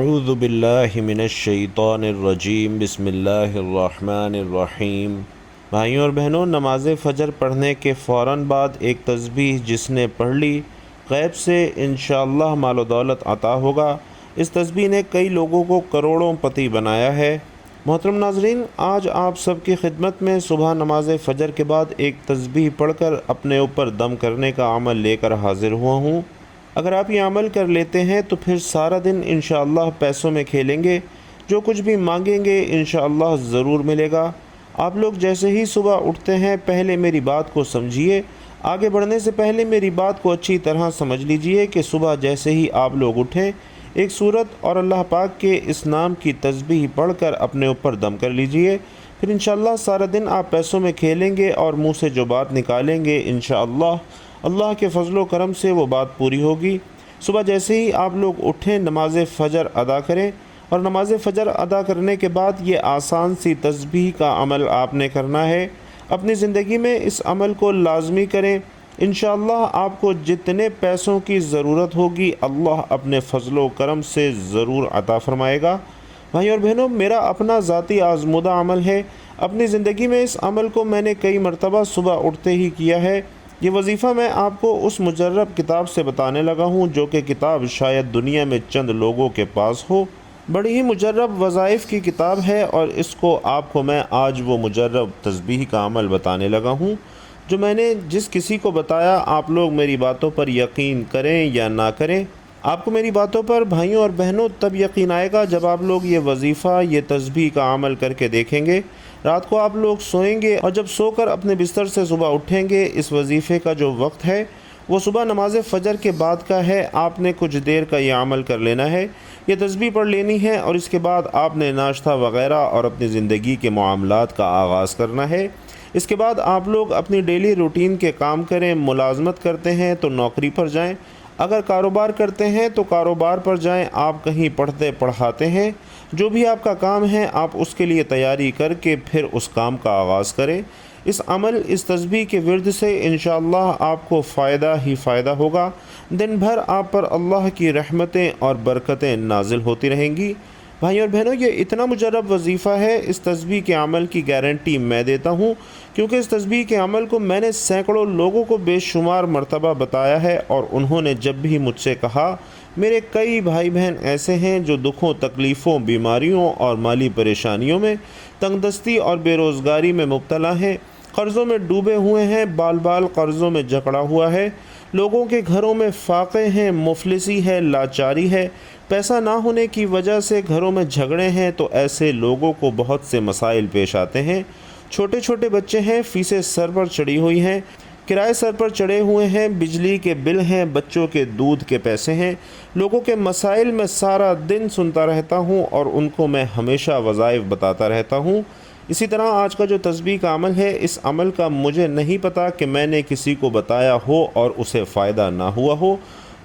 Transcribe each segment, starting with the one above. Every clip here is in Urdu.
اعوذ باللہ من الشیطان الرجیم بسم اللہ الرحمن الرحیم۔ بھائیوں اور بہنوں، نماز فجر پڑھنے کے فوراً بعد ایک تسبیح جس نے پڑھ لی غیب سے انشاءاللہ مال و دولت عطا ہوگا۔ اس تسبیح نے کئی لوگوں کو کروڑوں پتی بنایا ہے۔ محترم ناظرین، آج آپ سب کی خدمت میں صبح نماز فجر کے بعد ایک تسبیح پڑھ کر اپنے اوپر دم کرنے کا عمل لے کر حاضر ہوا ہوں۔ اگر آپ یہ عمل کر لیتے ہیں تو پھر سارا دن انشاءاللہ پیسوں میں کھیلیں گے، جو کچھ بھی مانگیں گے انشاءاللہ ضرور ملے گا۔ آپ لوگ جیسے ہی صبح اٹھتے ہیں پہلے میری بات کو سمجھیے۔ آگے بڑھنے سے پہلے میری بات کو اچھی طرح سمجھ لیجئے کہ صبح جیسے ہی آپ لوگ اٹھیں ایک سورت اور اللہ پاک کے اس نام کی تسبیح پڑھ کر اپنے اوپر دم کر لیجئے، پھر انشاءاللہ سارا دن آپ پیسوں میں کھیلیں گے اور منہ سے جو بات نکالیں گے انشاءاللہ اللہ کے فضل و کرم سے وہ بات پوری ہوگی۔ صبح جیسے ہی آپ لوگ اٹھیں نماز فجر ادا کریں، اور نماز فجر ادا کرنے کے بعد یہ آسان سی تسبیح کا عمل آپ نے کرنا ہے۔ اپنی زندگی میں اس عمل کو لازمی کریں، انشاءاللہ آپ کو جتنے پیسوں کی ضرورت ہوگی اللہ اپنے فضل و کرم سے ضرور عطا فرمائے گا۔ بھائیوں اور بہنوں، میرا اپنا ذاتی آزمودہ عمل ہے۔ اپنی زندگی میں اس عمل کو میں نے کئی مرتبہ صبح اٹھتے ہی کیا ہے۔ یہ وظیفہ میں آپ کو اس مجرب کتاب سے بتانے لگا ہوں جو کہ کتاب شاید دنیا میں چند لوگوں کے پاس ہو۔ بڑی ہی مجرب وظائف کی کتاب ہے، اور اس کو آپ کو میں آج وہ مجرب تسبیح کا عمل بتانے لگا ہوں جو میں نے جس کسی کو بتایا۔ آپ لوگ میری باتوں پر یقین کریں یا نہ کریں، آپ کو میری باتوں پر بھائیوں اور بہنوں تب یقین آئے گا جب آپ لوگ یہ وظیفہ، یہ تسبیح کا عمل کر کے دیکھیں گے۔ رات کو آپ لوگ سوئیں گے اور جب سو کر اپنے بستر سے صبح اٹھیں گے، اس وظیفے کا جو وقت ہے وہ صبح نماز فجر کے بعد کا ہے۔ آپ نے کچھ دیر کا یہ عمل کر لینا ہے، یہ تسبیح پڑھ لینی ہے، اور اس کے بعد آپ نے ناشتہ وغیرہ اور اپنی زندگی کے معاملات کا آغاز کرنا ہے۔ اس کے بعد آپ لوگ اپنی ڈیلی روٹین کے کام کریں۔ ملازمت کرتے ہیں تو نوکری پر جائیں، اگر کاروبار کرتے ہیں تو کاروبار پر جائیں، آپ کہیں پڑھتے پڑھاتے ہیں، جو بھی آپ کا کام ہے آپ اس کے لیے تیاری کر کے پھر اس کام کا آغاز کریں۔ اس عمل، اس تسبیح کے ورد سے انشاءاللہ آپ کو فائدہ ہی فائدہ ہوگا۔ دن بھر آپ پر اللہ کی رحمتیں اور برکتیں نازل ہوتی رہیں گی۔ بھائیوں اور بہنوں، یہ اتنا مجرب وظیفہ ہے، اس تسبیح کے عمل کی گارنٹی میں دیتا ہوں، کیونکہ اس تسبیح کے عمل کو میں نے سینکڑوں لوگوں کو بے شمار مرتبہ بتایا ہے، اور انہوں نے جب بھی مجھ سے کہا، میرے کئی بھائی بہن ایسے ہیں جو دکھوں، تکلیفوں، بیماریوں اور مالی پریشانیوں میں، تنگ دستی اور بے روزگاری میں مبتلا ہیں، قرضوں میں ڈوبے ہوئے ہیں، بال بال قرضوں میں جکڑا ہوا ہے، لوگوں کے گھروں میں فاقے ہیں، مفلسی ہے، لاچاری ہے، پیسہ نہ ہونے کی وجہ سے گھروں میں جھگڑے ہیں، تو ایسے لوگوں کو بہت سے مسائل پیش آتے ہیں۔ چھوٹے چھوٹے بچے ہیں، فیسیں سر پر چڑھی ہوئی ہیں، کرائے سر پر چڑھے ہوئے ہیں، بجلی کے بل ہیں، بچوں کے دودھ کے پیسے ہیں۔ لوگوں کے مسائل میں سارا دن سنتا رہتا ہوں اور ان کو میں ہمیشہ وظائف بتاتا رہتا ہوں۔ اسی طرح آج کا جو تسبیح کا عمل ہے، اس عمل کا مجھے نہیں پتا کہ میں نے کسی کو بتایا ہو اور اسے فائدہ نہ ہوا ہو۔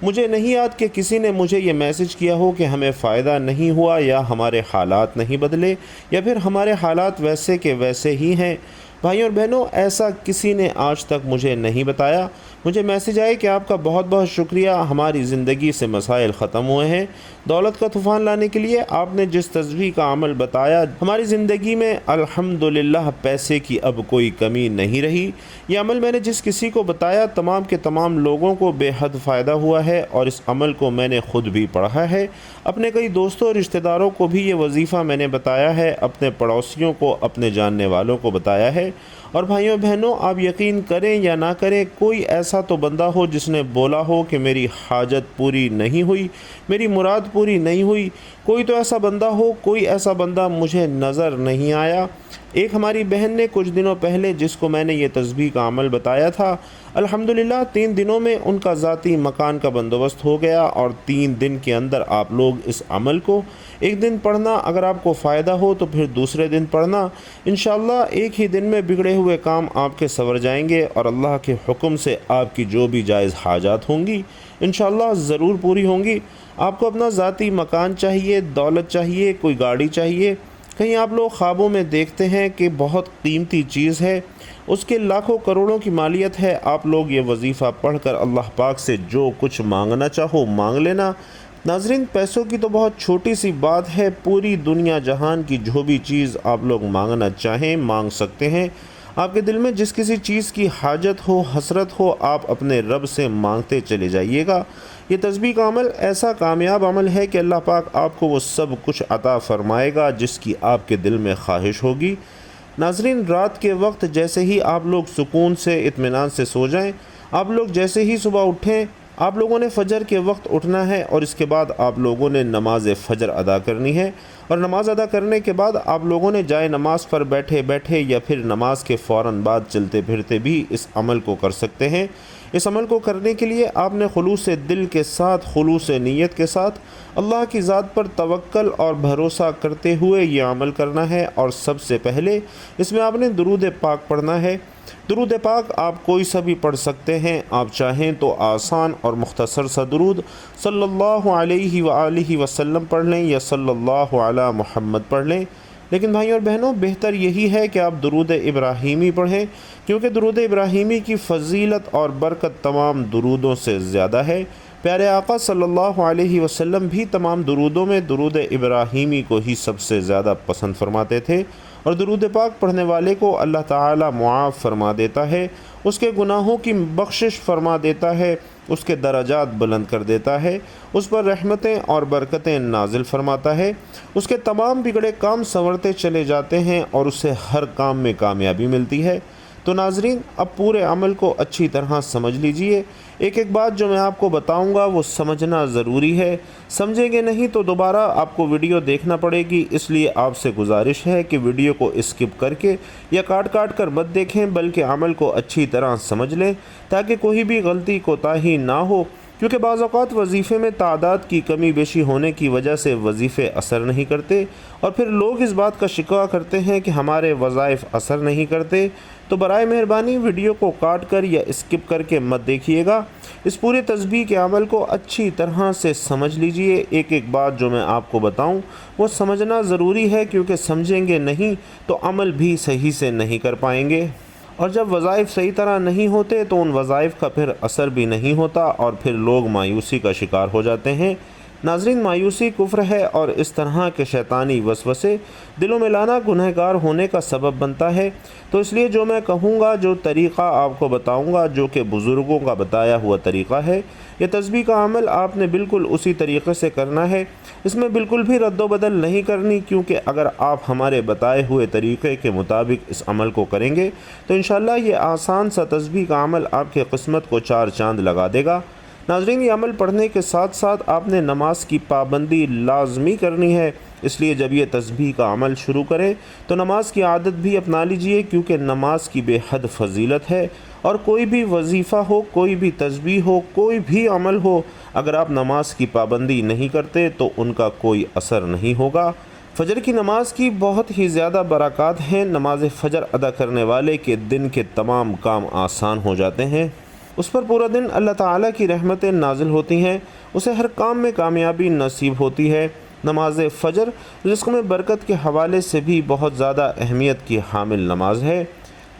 مجھے نہیں یاد کہ کسی نے مجھے یہ میسج کیا ہو کہ ہمیں فائدہ نہیں ہوا، یا ہمارے حالات نہیں بدلے، یا پھر ہمارے حالات ویسے کے ویسے ہی ہیں۔ بھائیوں اور بہنوں، ایسا کسی نے آج تک مجھے نہیں بتایا۔ مجھے میسج آئے کہ آپ کا بہت بہت شکریہ، ہماری زندگی سے مسائل ختم ہوئے ہیں، دولت کا طوفان لانے کے لیے آپ نے جس تسبیح کا عمل بتایا، ہماری زندگی میں الحمدللہ پیسے کی اب کوئی کمی نہیں رہی۔ یہ عمل میں نے جس کسی کو بتایا تمام کے تمام لوگوں کو بے حد فائدہ ہوا ہے، اور اس عمل کو میں نے خود بھی پڑھا ہے۔ اپنے کئی دوستوں اور رشتہ داروں کو بھی یہ وظیفہ میں نے بتایا ہے، اپنے پڑوسیوں کو، اپنے جاننے والوں کو بتایا ہے۔ اور بھائیوں بہنوں، آپ یقین کریں یا نہ کریں، کوئی ایسا تو بندہ ہو جس نے بولا ہو کہ میری حاجت پوری نہیں ہوئی، میری مراد پوری نہیں ہوئی؟ کوئی تو ایسا بندہ ہو، کوئی ایسا بندہ مجھے نظر نہیں آیا۔ ایک ہماری بہن نے کچھ دنوں پہلے جس کو میں نے یہ تسبیح کا عمل بتایا تھا، الحمدللہ 3 دنوں میں ان کا ذاتی مکان کا بندوبست ہو گیا، اور 3 دن کے اندر آپ لوگ اس عمل کو ایک دن پڑھنا، اگر آپ کو فائدہ ہو تو پھر دوسرے دن پڑھنا، انشاءاللہ ایک ہی دن میں بگڑے ہوئے کام آپ کے سنور جائیں گے، اور اللہ کے حکم سے آپ کی جو بھی جائز حاجات ہوں گی انشاءاللہ ضرور پوری ہوں گی۔ آپ کو اپنا ذاتی مکان چاہیے، دولت چاہیے، کوئی گاڑی چاہیے، کہیں آپ لوگ خوابوں میں دیکھتے ہیں کہ بہت قیمتی چیز ہے، اس کے لاکھوں کروڑوں کی مالیت ہے، آپ لوگ یہ وظیفہ پڑھ کر اللہ پاک سے جو کچھ مانگنا چاہو مانگ لینا، ناظرین، پیسوں کی تو بہت چھوٹی سی بات ہے، پوری دنیا جہان کی جو بھی چیز آپ لوگ مانگنا چاہیں مانگ سکتے ہیں۔ آپ کے دل میں جس کسی چیز کی حاجت ہو، حسرت ہو، آپ اپنے رب سے مانگتے چلے جائیے گا۔ یہ تسبیح کا عمل ایسا کامیاب عمل ہے کہ اللہ پاک آپ کو وہ سب کچھ عطا فرمائے گا جس کی آپ کے دل میں خواہش ہوگی۔ ناظرین، رات کے وقت جیسے ہی آپ لوگ سکون سے اطمینان سے سو جائیں، آپ لوگ جیسے ہی صبح اٹھیں، آپ لوگوں نے فجر کے وقت اٹھنا ہے اور اس کے بعد آپ لوگوں نے نماز فجر ادا کرنی ہے، اور نماز ادا کرنے کے بعد آپ لوگوں نے جائے نماز پر بیٹھے بیٹھے یا پھر نماز کے فوراً بعد چلتے پھرتے بھی اس عمل کو کر سکتے ہیں۔ اس عمل کو کرنے کے لیے آپ نے خلوص دل کے ساتھ، خلوص نیت کے ساتھ اللہ کی ذات پر توکل اور بھروسہ کرتے ہوئے یہ عمل کرنا ہے، اور سب سے پہلے اس میں آپ نے درود پاک پڑھنا ہے۔ درود پاک آپ کوئی سا بھی پڑھ سکتے ہیں، آپ چاہیں تو آسان اور مختصر سا درود صلی اللہ علیہ وآلہ وسلم پڑھ لیں یا صلی اللہ علی محمد پڑھ لیں، لیکن بھائیوں اور بہنوں، بہتر یہی ہے کہ آپ درود ابراہیمی پڑھیں، کیونکہ درود ابراہیمی کی فضیلت اور برکت تمام درودوں سے زیادہ ہے۔ پیارے آقا صلی اللہ علیہ وسلم بھی تمام درودوں میں درود ابراہیمی کو ہی سب سے زیادہ پسند فرماتے تھے، اور درود پاک پڑھنے والے کو اللہ تعالیٰ معاف فرما دیتا ہے، اس کے گناہوں کی بخشش فرما دیتا ہے، اس کے درجات بلند کر دیتا ہے، اس پر رحمتیں اور برکتیں نازل فرماتا ہے، اس کے تمام بگڑے کام سنورتے چلے جاتے ہیں اور اسے ہر کام میں کامیابی ملتی ہے۔ تو ناظرین، اب پورے عمل کو اچھی طرح سمجھ لیجئے۔ ایک ایک بات جو میں آپ کو بتاؤں گا وہ سمجھنا ضروری ہے، سمجھیں گے نہیں تو دوبارہ آپ کو ویڈیو دیکھنا پڑے گی، اس لیے آپ سے گزارش ہے کہ ویڈیو کو اسکپ کر کے یا کاٹ کر مت دیکھیں، بلکہ عمل کو اچھی طرح سمجھ لیں تاکہ کوئی بھی غلطی کوتاہی نہ ہو، کیونکہ بعض اوقات وظیفے میں تعداد کی کمی بیشی ہونے کی وجہ سے وظیفے اثر نہیں کرتے، اور پھر لوگ اس بات کا شکوہ کرتے ہیں کہ ہمارے وظائف اثر نہیں کرتے۔ تو برائے مہربانی ویڈیو کو کاٹ کر یا اسکپ کر کے مت دیکھیے گا، اس پورے تسبیح کے عمل کو اچھی طرح سے سمجھ لیجئے۔ ایک ایک بات جو میں آپ کو بتاؤں وہ سمجھنا ضروری ہے، کیونکہ سمجھیں گے نہیں تو عمل بھی صحیح سے نہیں کر پائیں گے، اور جب وظائف صحیح طرح نہیں ہوتے تو ان وظائف کا پھر اثر بھی نہیں ہوتا، اور پھر لوگ مایوسی کا شکار ہو جاتے ہیں۔ ناظرین، مایوسی کفر ہے، اور اس طرح کے شیطانی وسوسے دلوں میں لانا گنہگار ہونے کا سبب بنتا ہے۔ تو اس لیے جو میں کہوں گا، جو طریقہ آپ کو بتاؤں گا، جو کہ بزرگوں کا بتایا ہوا طریقہ ہے، یہ تسبیح کا عمل آپ نے بالکل اسی طریقے سے کرنا ہے، اس میں بالکل بھی رد و بدل نہیں کرنی، کیونکہ اگر آپ ہمارے بتائے ہوئے طریقے کے مطابق اس عمل کو کریں گے تو انشاءاللہ یہ آسان سا تسبیح کا عمل آپ کی قسمت کو چار چاند لگا دے گا۔ ناظرین، یہ عمل پڑھنے کے ساتھ ساتھ آپ نے نماز کی پابندی لازمی کرنی ہے، اس لیے جب یہ تسبیح کا عمل شروع کریں تو نماز کی عادت بھی اپنا لیجئے، کیونکہ نماز کی بے حد فضیلت ہے، اور کوئی بھی وظیفہ ہو، کوئی بھی تسبیح ہو، کوئی بھی عمل ہو، اگر آپ نماز کی پابندی نہیں کرتے تو ان کا کوئی اثر نہیں ہوگا۔ فجر کی نماز کی بہت ہی زیادہ برکات ہیں، نماز فجر ادا کرنے والے کے دن کے تمام کام آسان ہو جاتے ہیں، اس پر پورا دن اللہ تعالیٰ کی رحمتیں نازل ہوتی ہیں، اسے ہر کام میں کامیابی نصیب ہوتی ہے۔ نماز فجر رزق میں برکت کے حوالے سے بھی بہت زیادہ اہمیت کی حامل نماز ہے۔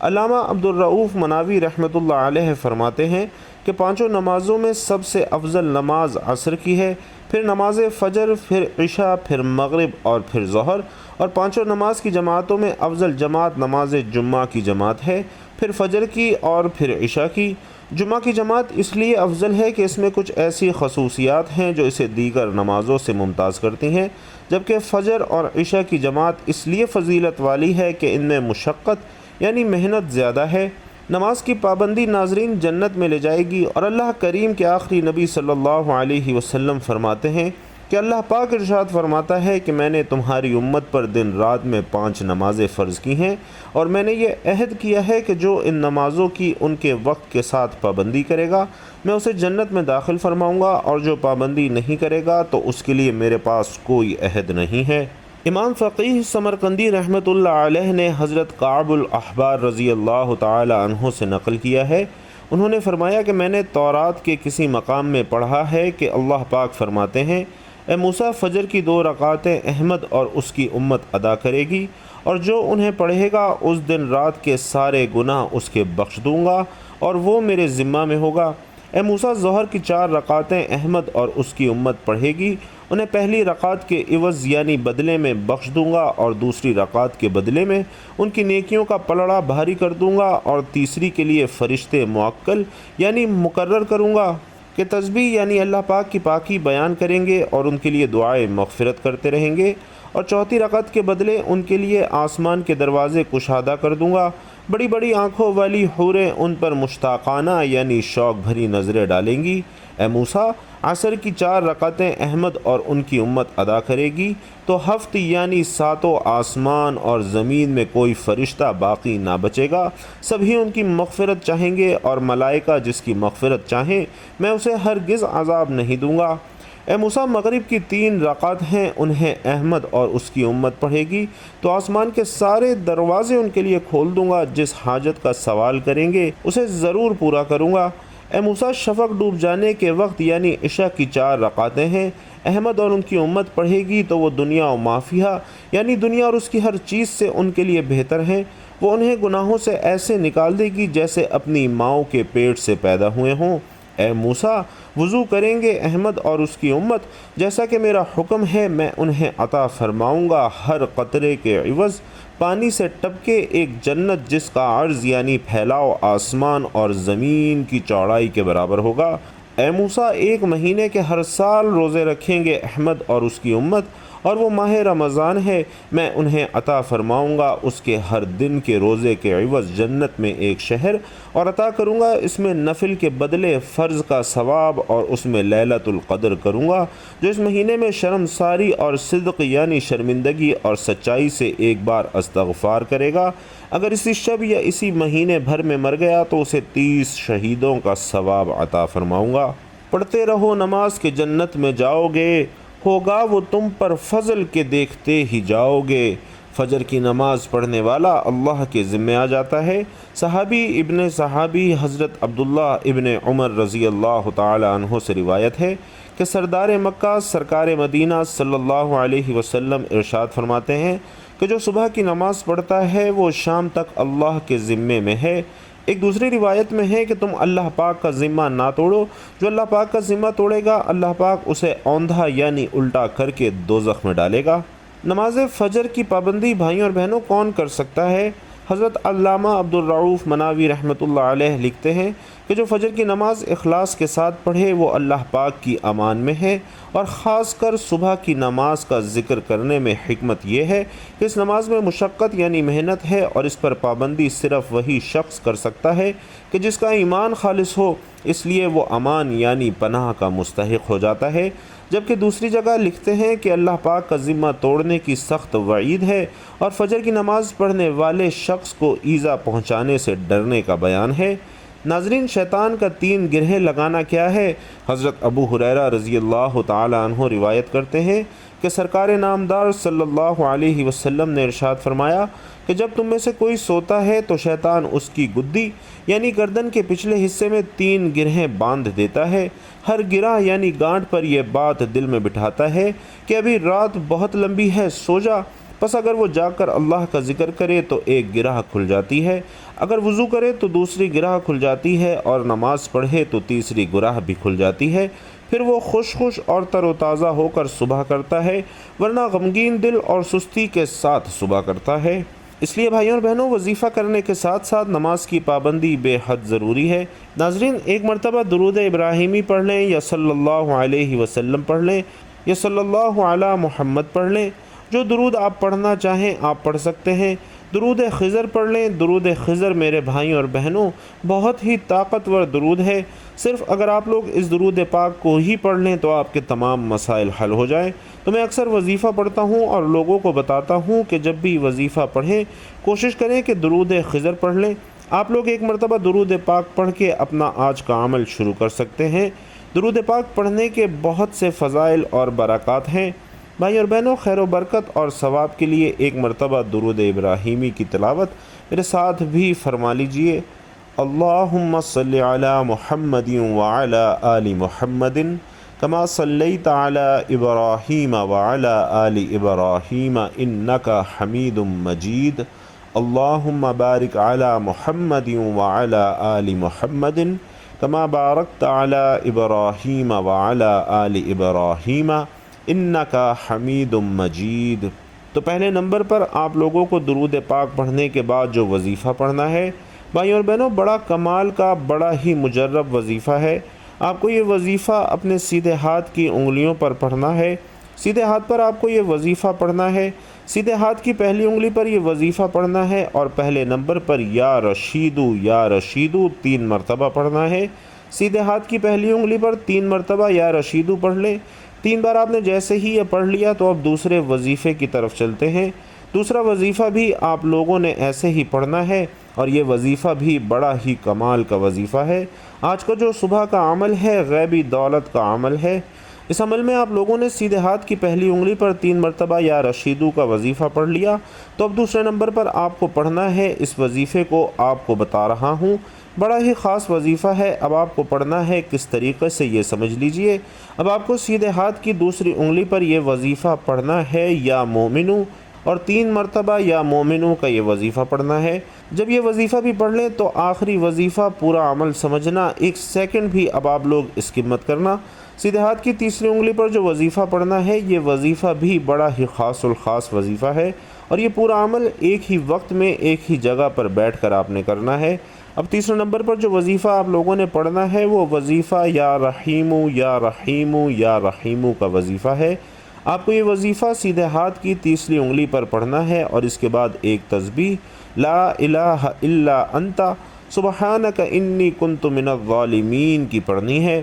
علامہ عبدالرؤف مناوی رحمۃ اللہ علیہ فرماتے ہیں کہ پانچوں نمازوں میں سب سے افضل نماز عصر کی ہے، پھر نماز فجر، پھر عشاء، پھر مغرب اور پھر ظہر، اور پانچوں نماز کی جماعتوں میں افضل جماعت نماز جمعہ کی جماعت ہے، پھر فجر کی اور پھر عشاء کی۔ جمعہ کی جماعت اس لیے افضل ہے کہ اس میں کچھ ایسی خصوصیات ہیں جو اسے دیگر نمازوں سے ممتاز کرتی ہیں، جبکہ فجر اور عشاء کی جماعت اس لیے فضیلت والی ہے کہ ان میں مشقت یعنی محنت زیادہ ہے۔ نماز کی پابندی ناظرین جنت میں لے جائے گی، اور اللہ کریم کے آخری نبی صلی اللہ علیہ وسلم فرماتے ہیں کہ اللہ پاک ارشاد فرماتا ہے کہ میں نے تمہاری امت پر دن رات میں 5 نمازیں فرض کی ہیں، اور میں نے یہ عہد کیا ہے کہ جو ان نمازوں کی ان کے وقت کے ساتھ پابندی کرے گا میں اسے جنت میں داخل فرماؤں گا، اور جو پابندی نہیں کرے گا تو اس کے لیے میرے پاس کوئی عہد نہیں ہے۔ امام فقیہ سمرقندی رحمۃ اللہ علیہ نے حضرت کعب الاحبار رضی اللہ تعالی عنہ سے نقل کیا ہے، انہوں نے فرمایا کہ میں نے تورات کے کسی مقام میں پڑھا ہے کہ اللہ پاک فرماتے ہیں، اے موسیٰ، فجر کی 2 رکعتیں احمد اور اس کی امت ادا کرے گی، اور جو انہیں پڑھے گا اس دن رات کے سارے گناہ اس کے بخش دوں گا، اور وہ میرے ذمہ میں ہوگا۔ اے موسیٰ ظہر کی 4 رکعتیں احمد اور اس کی امت پڑھے گی، انہیں پہلی رکعت کے عوض یعنی بدلے میں بخش دوں گا، اور دوسری رکعت کے بدلے میں ان کی نیکیوں کا پلڑا بھاری کر دوں گا، اور تیسری کے لیے فرشتے موکل یعنی مقرر کروں گا کہ تسبیح یعنی اللہ پاک کی پاکی بیان کریں گے اور ان کے لیے دعائے مغفرت کرتے رہیں گے، اور چوتھی رکعت کے بدلے ان کے لیے آسمان کے دروازے کشادہ کر دوں گا، بڑی بڑی آنکھوں والی حوریں ان پر مشتاقانہ یعنی شوق بھری نظریں ڈالیں گی۔ اے موسیٰ، عصر کی 4 رکعتیں احمد اور ان کی امت ادا کرے گی تو ہفت یعنی 7 آسمان اور زمین میں کوئی فرشتہ باقی نہ بچے گا، سبھی ان کی مغفرت چاہیں گے، اور ملائکہ جس کی مغفرت چاہیں میں اسے ہرگز عذاب نہیں دوں گا۔ اے موسیٰ، مغرب کی 3 رکعت ہیں، انہیں احمد اور اس کی امت پڑھے گی تو آسمان کے سارے دروازے ان کے لیے کھول دوں گا، جس حاجت کا سوال کریں گے اسے ضرور پورا کروں گا۔ اے موسیٰ، شفق ڈوب جانے کے وقت یعنی عشاء کی 4 رکعتیں ہیں، احمد اور ان کی امت پڑھے گی تو وہ دنیا و مافیہ یعنی دنیا اور اس کی ہر چیز سے ان کے لیے بہتر ہیں، وہ انہیں گناہوں سے ایسے نکال دے گی جیسے اپنی ماؤں کے پیٹ سے پیدا ہوئے ہوں۔ اے موسیٰ، وضو کریں گے احمد اور اس کی امت جیسا کہ میرا حکم ہے، میں انہیں عطا فرماؤں گا ہر قطرے کے عوض پانی سے ٹپکے ایک جنت جس کا عرض یعنی پھیلاؤ آسمان اور زمین کی چوڑائی کے برابر ہوگا۔ اے موسیٰ، 1 مہینے کے ہر سال روزے رکھیں گے احمد اور اس کی امت، اور وہ ماہ رمضان ہے، میں انہیں عطا فرماؤں گا اس کے ہر دن کے روزے کے عوض جنت میں ایک شہر، اور عطا کروں گا اس میں نفل کے بدلے فرض کا ثواب، اور اس میں لیلۃ القدر کروں گا۔ جو اس مہینے میں شرمساری اور صدق یعنی شرمندگی اور سچائی سے ایک بار استغفار کرے گا، اگر اسی شب یا اسی مہینے بھر میں مر گیا تو اسے 30 شہیدوں کا ثواب عطا فرماؤں گا۔ پڑھتے رہو نماز کہ جنت میں جاؤ گے، ہوگا وہ تم پر فضل کے دیکھتے ہی جاؤ گے۔ فجر کی نماز پڑھنے والا اللہ کے ذمہ آ جاتا ہے۔ صحابی ابن صحابی حضرت عبداللہ ابن عمر رضی اللہ تعالی عنہ سے روایت ہے کہ سردار مکہ سرکار مدینہ صلی اللہ علیہ وسلم ارشاد فرماتے ہیں کہ جو صبح کی نماز پڑھتا ہے وہ شام تک اللہ کے ذمے میں ہے۔ ایک دوسری روایت میں ہے کہ تم اللہ پاک کا ذمہ نہ توڑو، جو اللہ پاک کا ذمہ توڑے گا اللہ پاک اسے اوندھا یعنی الٹا کر کے دوزخ میں ڈالے گا۔ نماز فجر کی پابندی بھائیوں اور بہنوں کون کر سکتا ہے؟ حضرت علامہ عبدالرؤوف مناوی رحمۃ اللہ علیہ لکھتے ہیں کہ جو فجر کی نماز اخلاص کے ساتھ پڑھے وہ اللہ پاک کی امان میں ہے، اور خاص کر صبح کی نماز کا ذکر کرنے میں حکمت یہ ہے کہ اس نماز میں مشقت یعنی محنت ہے، اور اس پر پابندی صرف وہی شخص کر سکتا ہے کہ جس کا ایمان خالص ہو، اس لیے وہ امان یعنی پناہ کا مستحق ہو جاتا ہے۔ جبکہ دوسری جگہ لکھتے ہیں کہ اللہ پاک کا ذمہ توڑنے کی سخت وعید ہے، اور فجر کی نماز پڑھنے والے شخص کو ایذا پہنچانے سے ڈرنے کا بیان ہے۔ ناظرین، شیطان کا 3 گرہیں لگانا کیا ہے؟ حضرت ابو ہریرہ رضی اللہ تعالی عنہ روایت کرتے ہیں کہ سرکار نامدار صلی اللہ علیہ وسلم نے ارشاد فرمایا کہ جب تم میں سے کوئی سوتا ہے تو شیطان اس کی گدی یعنی گردن کے پچھلے حصے میں 3 گرہیں باندھ دیتا ہے، ہر گرہ یعنی گانٹ پر یہ بات دل میں بٹھاتا ہے کہ ابھی رات بہت لمبی ہے، سو جا۔ پس اگر وہ جا کر اللہ کا ذکر کرے تو ایک گرہ کھل جاتی ہے، اگر وضو کرے تو دوسری گرہ کھل جاتی ہے، اور نماز پڑھے تو تیسری گرہ بھی کھل جاتی ہے، پھر وہ خوش اور تر و تازہ ہو کر صبح کرتا ہے، ورنہ غمگین دل اور سستی کے ساتھ صبح کرتا ہے۔ اس لیے بھائیوں اور بہنوں، وظیفہ کرنے کے ساتھ ساتھ نماز کی پابندی بے حد ضروری ہے۔ ناظرین، ایک مرتبہ درود ابراہیمی پڑھ لیں، یا صلی اللہ علیہ وسلم پڑھ لیں، یا صلی اللہ علی محمد پڑھ لیں، جو درود آپ پڑھنا چاہیں آپ پڑھ سکتے ہیں۔ درود خضر پڑھ لیں۔ درود خضر میرے بھائیوں اور بہنوں بہت ہی طاقتور درود ہے، صرف اگر آپ لوگ اس درود پاک کو ہی پڑھ لیں تو آپ کے تمام مسائل حل ہو جائیں۔ تو میں اکثر وظیفہ پڑھتا ہوں اور لوگوں کو بتاتا ہوں کہ جب بھی وظیفہ پڑھیں کوشش کریں کہ درود خضر پڑھ لیں۔ آپ لوگ ایک مرتبہ درود پاک پڑھ کے اپنا آج کا عمل شروع کر سکتے ہیں۔ درود پاک پڑھنے کے بہت سے فضائل اور برکات ہیں۔ بھائی اور بہنوں، خیر و برکت اور ثواب کے لیے ایک مرتبہ درود ابراہیمی کی تلاوت میرے ساتھ بھی فرما لیجئے۔ اللہم صلی علی محمد وعلی آل محمد کما صلیت علی ابراہیم وعلی آل ابراہیم انک حمید مجید۔ اللہم بارک علی محمد وعلی آل محمد کما بارکت علی ابراہیم وعلی آل ابراہیم انک حمید مجید۔ تو پہلے نمبر پر آپ لوگوں کو درود پاک پڑھنے کے بعد جو وظیفہ پڑھنا ہے بھائیوں اور بہنوں، بڑا کمال کا، بڑا ہی مجرب وظیفہ ہے۔ آپ کو یہ وظیفہ اپنے سیدھے ہاتھ کی انگلیوں پر پڑھنا ہے۔ سیدھے ہاتھ پر آپ کو یہ وظیفہ پڑھنا ہے، سیدھے ہاتھ کی پہلی انگلی پر یہ وظیفہ پڑھنا ہے، اور پہلے نمبر پر یا رشیدو یا رشیدو 3 مرتبہ پڑھنا ہے۔ سیدھے ہاتھ کی پہلی انگلی پر 3 مرتبہ یا رشیدو پڑھ لیں۔ 3 بار آپ نے جیسے ہی یہ پڑھ لیا تو اب دوسرے وظیفے کی طرف چلتے ہیں۔ دوسرا وظیفہ بھی آپ لوگوں نے ایسے ہی پڑھنا ہے، اور یہ وظیفہ بھی بڑا ہی کمال کا وظیفہ ہے۔ آج کا جو صبح کا عمل ہے غیبی دولت کا عمل ہے۔ اس عمل میں آپ لوگوں نے سیدھے ہاتھ کی پہلی انگلی پر 3 مرتبہ یا رشیدو کا وظیفہ پڑھ لیا، تو اب دوسرے نمبر پر آپ کو پڑھنا ہے۔ اس وظیفے کو آپ کو بتا رہا ہوں، بڑا ہی خاص وظیفہ ہے۔ اب آپ کو پڑھنا ہے کس طریقے سے، یہ سمجھ لیجئے۔ اب آپ کو سیدھے ہاتھ کی دوسری انگلی پر یہ وظیفہ پڑھنا ہے، یا مومنو، اور 3 مرتبہ یا مومنو کا یہ وظیفہ پڑھنا ہے۔ جب یہ وظیفہ بھی پڑھ لیں تو آخری وظیفہ پورا عمل سمجھنا، 1 سیکنڈ بھی اب آپ لوگ اسکپ مت کرنا۔ سیدھے ہاتھ کی تیسری انگلی پر جو وظیفہ پڑھنا ہے، یہ وظیفہ بھی بڑا ہی خاص الخاص وظیفہ ہے، اور یہ پورا عمل ایک ہی وقت میں ایک ہی جگہ پر بیٹھ کر آپ نے کرنا ہے۔ اب تیسرے نمبر پر جو وظیفہ آپ لوگوں نے پڑھنا ہے وہ وظیفہ یا رحیمو یا رحیمو یا رحیمو کا وظیفہ ہے۔ آپ کو یہ وظیفہ سیدھے ہاتھ کی تیسری انگلی پر پڑھنا ہے، اور اس کے بعد ایک تسبیح لا الہ الا انت سبحانک انی کنت من الظالمین کی پڑھنی ہے۔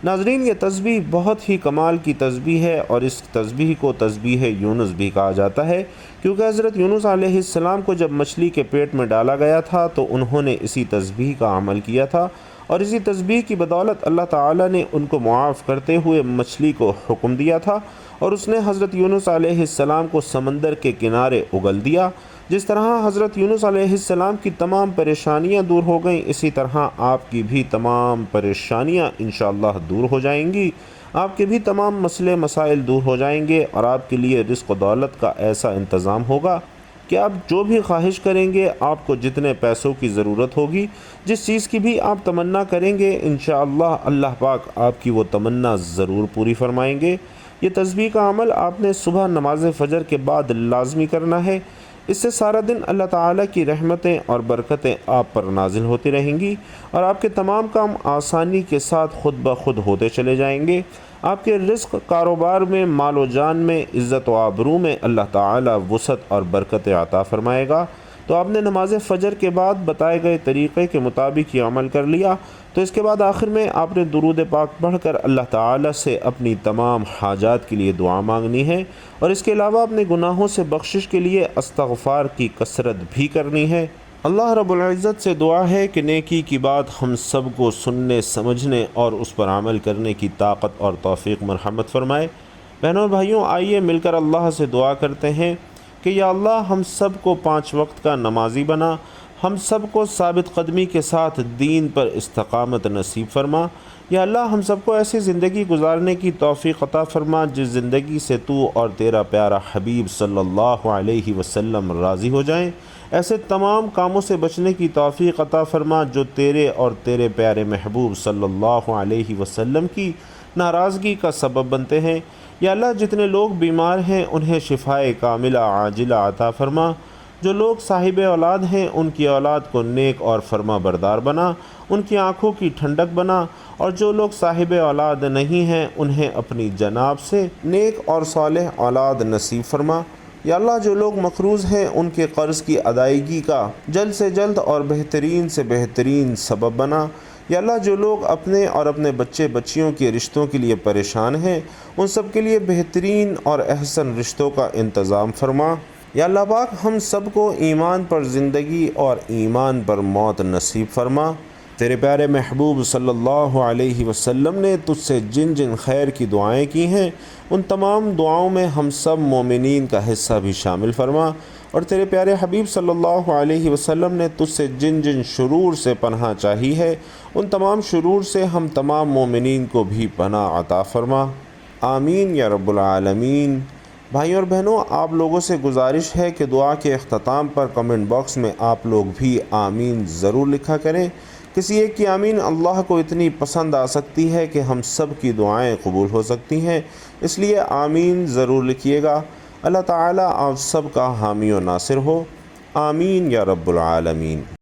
ناظرین، یہ تسبیح بہت ہی کمال کی تسبیح ہے، اور اس تسبیح کو تسبیح یونس بھی کہا جاتا ہے، کیونکہ حضرت یونس علیہ السلام کو جب مچھلی کے پیٹ میں ڈالا گیا تھا تو انہوں نے اسی تسبیح کا عمل کیا تھا، اور اسی تسبیح کی بدولت اللہ تعالیٰ نے ان کو معاف کرتے ہوئے مچھلی کو حکم دیا تھا، اور اس نے حضرت یونس علیہ السلام کو سمندر کے کنارے اگل دیا۔ جس طرح حضرت یونس علیہ السلام کی تمام پریشانیاں دور ہو گئیں، اسی طرح آپ کی بھی تمام پریشانیاں انشاءاللہ دور ہو جائیں گی۔ آپ کے بھی تمام مسئلے مسائل دور ہو جائیں گے، اور آپ کے لیے رزق و دولت کا ایسا انتظام ہوگا کہ آپ جو بھی خواہش کریں گے، آپ کو جتنے پیسوں کی ضرورت ہوگی، جس چیز کی بھی آپ تمنا کریں گے، انشاءاللہ اللہ پاک آپ کی وہ تمنا ضرور پوری فرمائیں گے۔ یہ تسبیح کا عمل آپ نے صبح نماز فجر کے بعد لازمی کرنا ہے۔ اس سے سارا دن اللہ تعالیٰ کی رحمتیں اور برکتیں آپ پر نازل ہوتی رہیں گی، اور آپ کے تمام کام آسانی کے ساتھ خود بخود ہوتے چلے جائیں گے۔ آپ کے رزق، کاروبار میں، مال و جان میں، عزت و آبرو میں اللہ تعالیٰ وسعت اور برکتیں عطا فرمائے گا۔ تو آپ نے نماز فجر کے بعد بتائے گئے طریقے کے مطابق یہ عمل کر لیا، تو اس کے بعد آخر میں آپ نے درود پاک پڑھ کر اللہ تعالیٰ سے اپنی تمام حاجات کے لیے دعا مانگنی ہے، اور اس کے علاوہ اپنے گناہوں سے بخشش کے لیے استغفار کی کثرت بھی کرنی ہے۔ اللہ رب العزت سے دعا ہے کہ نیکی کی بات ہم سب کو سننے، سمجھنے اور اس پر عمل کرنے کی طاقت اور توفیق مرحمت فرمائے۔ بہنوں اور بھائیوں، آئیے مل کر اللہ سے دعا کرتے ہیں کہ یا اللہ ہم سب کو 5 وقت کا نمازی بنا، ہم سب کو ثابت قدمی کے ساتھ دین پر استقامت نصیب فرما۔ یا اللہ ہم سب کو ایسی زندگی گزارنے کی توفیق عطا فرما جس زندگی سے تو اور تیرا پیارا حبیب صلی اللہ علیہ وسلم راضی ہو جائیں۔ ایسے تمام کاموں سے بچنے کی توفیق عطا فرما جو تیرے اور تیرے پیارے محبوب صلی اللہ علیہ وسلم کی ناراضگی کا سبب بنتے ہیں۔ یا اللہ جتنے لوگ بیمار ہیں انہیں شفائے کاملہ عاجلہ عطا فرما۔ جو لوگ صاحب اولاد ہیں ان کی اولاد کو نیک اور فرما بردار بنا، ان کی آنکھوں کی ٹھنڈک بنا، اور جو لوگ صاحب اولاد نہیں ہیں انہیں اپنی جناب سے نیک اور صالح اولاد نصیب فرما۔ یا اللہ جو لوگ مقروض ہیں ان کے قرض کی ادائیگی کا جلد سے جلد اور بہترین سے بہترین سبب بنا۔ یا اللہ جو لوگ اپنے اور اپنے بچے بچیوں کے رشتوں کے لیے پریشان ہیں ان سب کے لیے بہترین اور احسن رشتوں کا انتظام فرما۔ یا اللہ پاک ہم سب کو ایمان پر زندگی اور ایمان پر موت نصیب فرما۔ تیرے پیارے محبوب صلی اللہ علیہ وسلم نے تجھ سے جن جن خیر کی دعائیں کی ہیں ان تمام دعاؤں میں ہم سب مومنین کا حصہ بھی شامل فرما، اور تیرے پیارے حبیب صلی اللہ علیہ وسلم نے تجھ سے جن جن شرور سے پناہ چاہی ہے ان تمام شرور سے ہم تمام مومنین کو بھی پناہ عطا فرما۔ آمین یا رب العالمین۔ بھائیوں اور بہنوں، آپ لوگوں سے گزارش ہے کہ دعا کے اختتام پر کمنٹ باکس میں آپ لوگ بھی آمین ضرور لکھا کریں، کسی ایک کی آمین اللہ کو اتنی پسند آ سکتی ہے کہ ہم سب کی دعائیں قبول ہو سکتی ہیں، اس لیے آمین ضرور لکھیے گا۔ اللہ تعالیٰ آپ سب کا حامی و ناصر ہو، آمین یا رب العالمین۔